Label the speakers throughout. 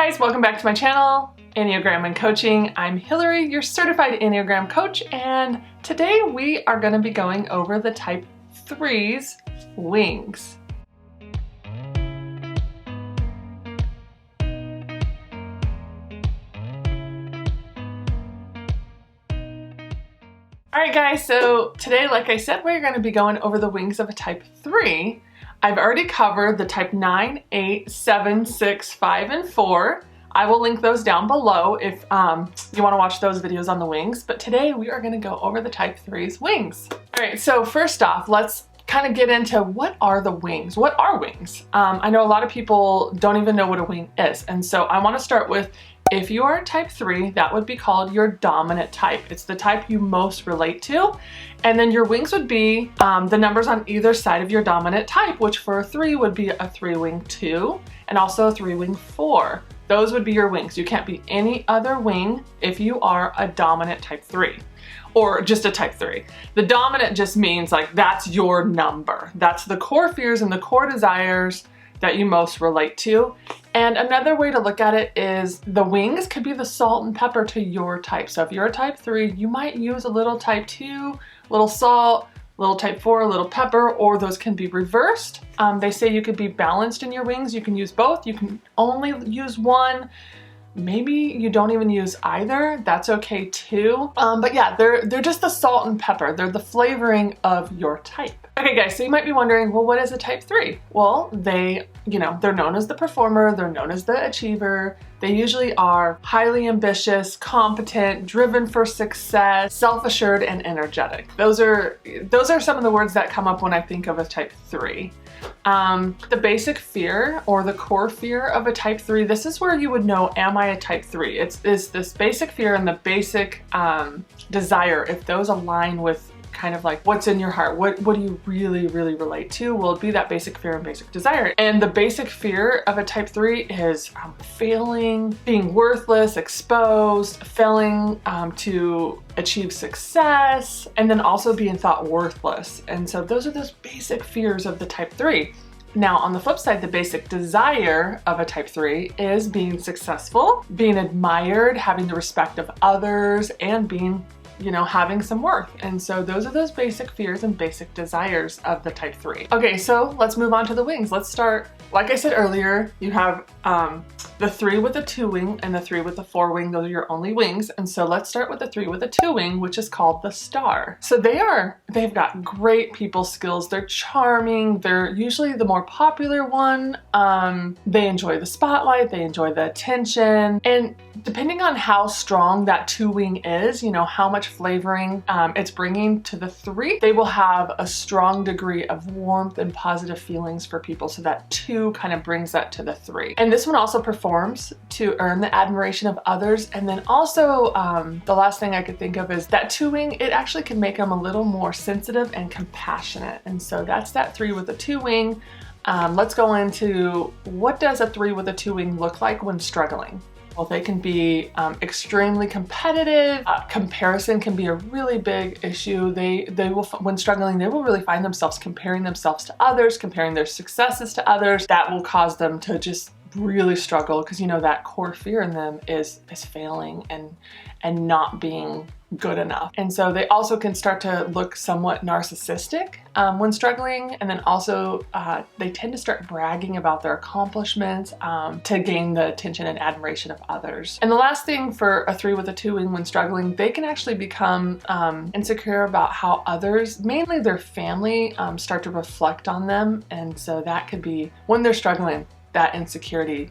Speaker 1: guys, welcome back to my channel, Enneagram and Coaching. I'm Hillary, your certified Enneagram coach, and today we are going to be going over the type 3's wings. Alright guys, so today, like I said, we're going to be going over the wings of a type 3. I've already covered the type 9, 8, 7, 6, 5, and 4. I will link those down below if you want to watch those videos on the wings, but today we are going to go over the type 3's wings. Alright, so first off, let's kind of get into what are the wings? What are wings? I know a lot of people don't even know what a wing is, and so I want to start with, if you are type 3, that would be called your dominant type. It's the type you most relate to. And then your wings would be the numbers on either side of your dominant type, which for a 3 would be a 3-wing 2 and also a 3-wing 4. Those would be your wings. You can't be any other wing if you are a dominant type 3 or just a type 3. The dominant just means like that's your number. That's the core fears and the core desires that you most relate to. And another way to look at it is the wings could be the salt and pepper to your type. So if you're a type 3, you might use a little type 2, little salt, little type 4, a little pepper, or those can be reversed. They say you could be balanced in your wings. You can use both. You can only use one. Maybe you don't even use either. That's okay too. But yeah, they're just the salt and pepper. They're the flavoring of your type. Okay guys, so you might be wondering, well, what is a type 3? Well, they're known as the performer, they're known as the achiever. They usually are highly ambitious, competent, driven for success, self-assured, and energetic. Those are some of the words that come up when I think of a type 3. The basic fear or the core fear of a type 3, this is where you would know, am I a type 3? It's this basic fear and the basic desire, if those align with kind of like what's in your heart, what do you really relate to? Will it be that basic fear and basic desire? And the basic fear of a type 3 is failing, being worthless, exposed, failing to achieve success, and then also being thought worthless. And so those are those basic fears of the type 3. Now, on the flip side, the basic desire of a type 3 is being successful, being admired, having the respect of others, and being having some worth. And so those are those basic fears and basic desires of the type 3. Okay, so let's move on to the wings. Let's start, like I said earlier, you have the 3 with a 2-wing and the 3 with a 4-wing. Those are your only wings. And so let's start with the 3 with a 2-wing, which is called the star. So they've got great people skills. They're charming. They're usually the more popular one. They enjoy the spotlight. They enjoy the attention. And depending on how strong that 2-wing is, how much flavoring it's bringing to the 3, they will have a strong degree of warmth and positive feelings for people. So that 2 kind of brings that to the 3. And this one also performs to earn the admiration of others. And then also the last thing I could think of is that 2-wing, it actually can make them a little more sensitive and compassionate. And so that's that 3 with a 2-wing. Let's go into what does a 3 with a 2-wing look like when struggling? Well, they can be extremely competitive. Comparison can be a really big issue. They will, when struggling, they will really find themselves comparing themselves to others, comparing their successes to others. That will cause them to just really struggle because that core fear in them is failing and not being good enough. And so they also can start to look somewhat narcissistic when struggling, and then also they tend to start bragging about their accomplishments to gain the attention and admiration of others. And the last thing for a 3 with a 2-wing when struggling, they can actually become insecure about how others, mainly their family, start to reflect on them. And so that could be when they're struggling, that insecurity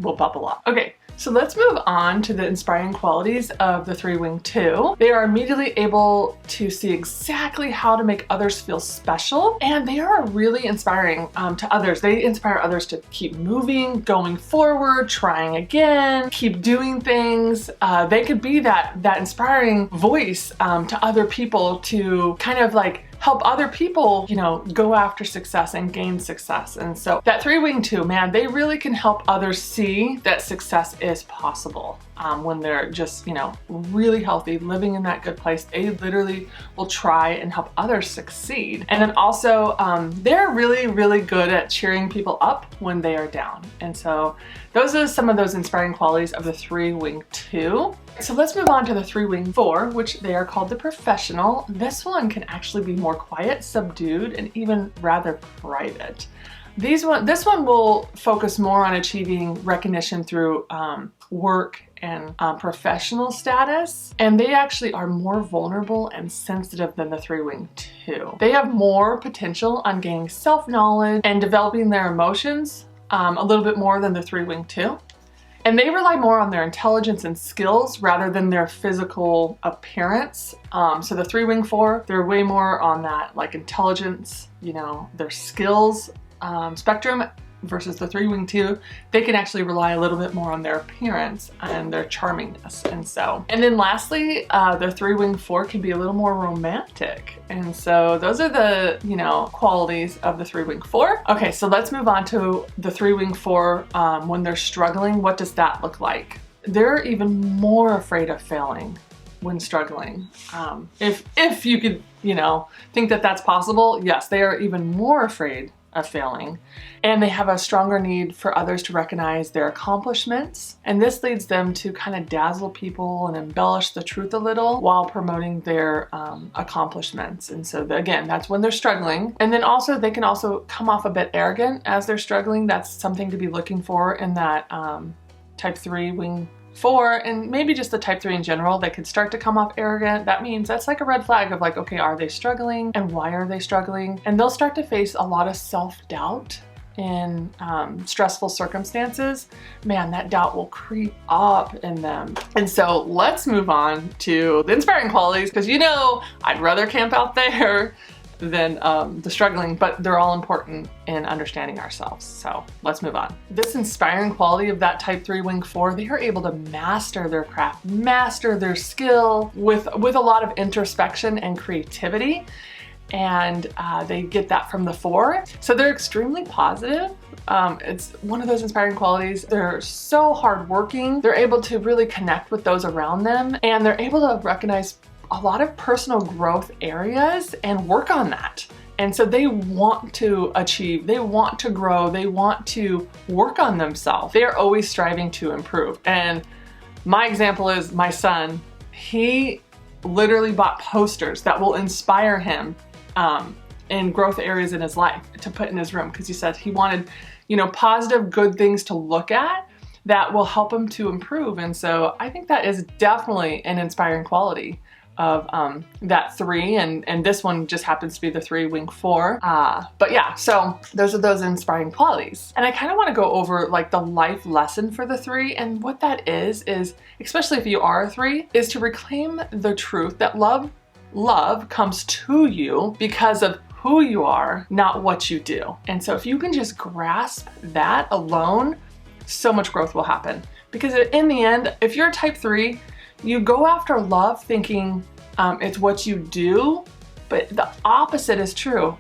Speaker 1: will bubble up. Okay, so let's move on to the inspiring qualities of the 3-wing 2. They are immediately able to see exactly how to make others feel special, and they are really inspiring to others. They inspire others to keep moving, going forward, trying again, keep doing things. They could be that inspiring voice to other people to kind of like help other people, you know, go after success and gain success. And so that 3-wing 2, man, they really can help others see that success is possible. When they're just, you know, really healthy, living in that good place, they literally will try and help others succeed. And then also, they're really, really good at cheering people up when they are down. And so those are some of those inspiring qualities of the 3-wing 2. So let's move on to the 3-wing 4, which they are called the professional. This one can actually be more quiet, subdued, and even rather private. This one will focus more on achieving recognition through work and professional status, and they actually are more vulnerable and sensitive than the 3-wing 2. They have more potential on gaining self-knowledge and developing their emotions a little bit more than the 3-wing 2. And they rely more on their intelligence and skills rather than their physical appearance. So the 3-wing 4, they're way more on that like intelligence, you know, their skills spectrum, versus the 3-wing 2, they can actually rely a little bit more on their appearance and their charmingness. And then lastly, the 3-wing 4 can be a little more romantic. And so those are the, you know, qualities of the 3-wing 4. Okay, so let's move on to the 3-wing 4 when they're struggling. What does that look like? They're even more afraid of failing when struggling. If you could, you know, think that that's possible, yes, they are even more afraid of failing, and they have a stronger need for others to recognize their accomplishments, and this leads them to kind of dazzle people and embellish the truth a little while promoting their accomplishments. And so again, that's when they're struggling. And then also they can also come off a bit arrogant as they're struggling. That's something to be looking for in that type 3-wing 4, and maybe just the type 3 in general. They could start to come off arrogant. That means that's like a red flag of like, okay, are they struggling and why are they struggling? And they'll start to face a lot of self-doubt in stressful circumstances. Man, that doubt will creep up in them. And so let's move on to the inspiring qualities, because you know I'd rather camp out there than the struggling, but they're all important in understanding ourselves. So let's move on. This inspiring quality of that type 3-wing 4, they are able to master their craft, master their skill with a lot of introspection and creativity. And they get that from the 4. So they're extremely positive. It's one of those inspiring qualities. They're so hardworking. They're able to really connect with those around them, and they're able to recognize a lot of personal growth areas and work on that. And so they want to achieve, they want to grow, they want to work on themselves. They are always striving to improve. And my example is my son. He literally bought posters that will inspire him in growth areas in his life to put in his room, because he said he wanted, you know, positive, good things to look at that will help him to improve. And so I think that is definitely an inspiring quality of that 3, and this one just happens to be the 3-wing 4. But yeah, so those are those inspiring qualities. And I kind of want to go over like the life lesson for the 3, and what that is especially if you are a 3, is to reclaim the truth that love comes to you because of who you are, not what you do. And so if you can just grasp that alone, so much growth will happen. Because in the end, if you're a type 3, you go after love thinking it's what you do, but the opposite is true.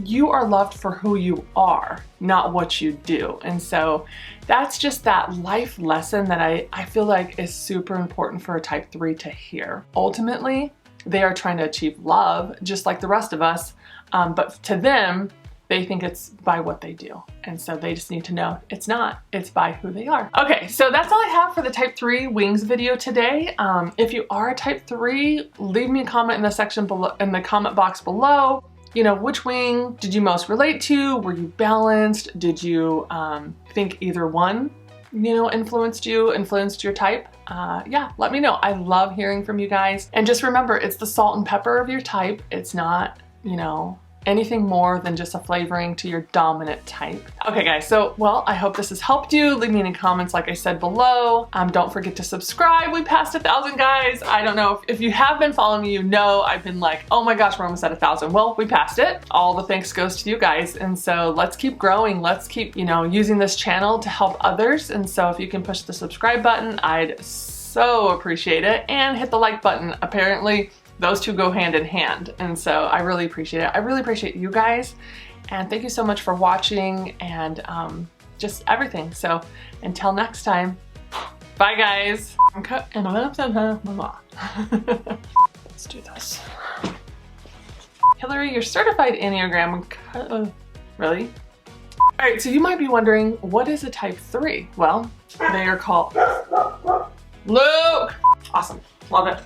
Speaker 1: You are loved for who you are, not what you do. And so that's just that life lesson that I feel like is super important for a type 3 to hear. Ultimately, they are trying to achieve love just like the rest of us, but to them, they think it's by what they do. And so they just need to know it's not, it's by who they are. Okay, so that's all I have for the type 3 wings video today. If you are a type 3, leave me a comment in the section below, in the comment box below. You know, which wing did you most relate to? Were you balanced? Did you think either one, you know, influenced your type? Yeah, let me know. I love hearing from you guys. And just remember, it's the salt and pepper of your type. It's not, you know, anything more than just a flavoring to your dominant type. Okay guys, so well, I hope this has helped you. Leave me any comments like I said below. Don't forget to subscribe. We passed 1,000 guys. I don't know if you have been following me, you know I've been like, oh my gosh, we're almost at 1,000. Well, we passed it. All the thanks goes to you guys. And so let's keep growing. Let's keep, you know, using this channel to help others. And so if you can push the subscribe button, I'd so appreciate it. And hit the like button. Apparently, those two go hand in hand. And so I really appreciate it. I really appreciate you guys. And thank you so much for watching and just everything. So until next time, bye guys. Let's do this. Hillary, you're certified Enneagram. Really? All right, so you might be wondering, what is a type 3? Well, they are called Luke. Awesome, love it.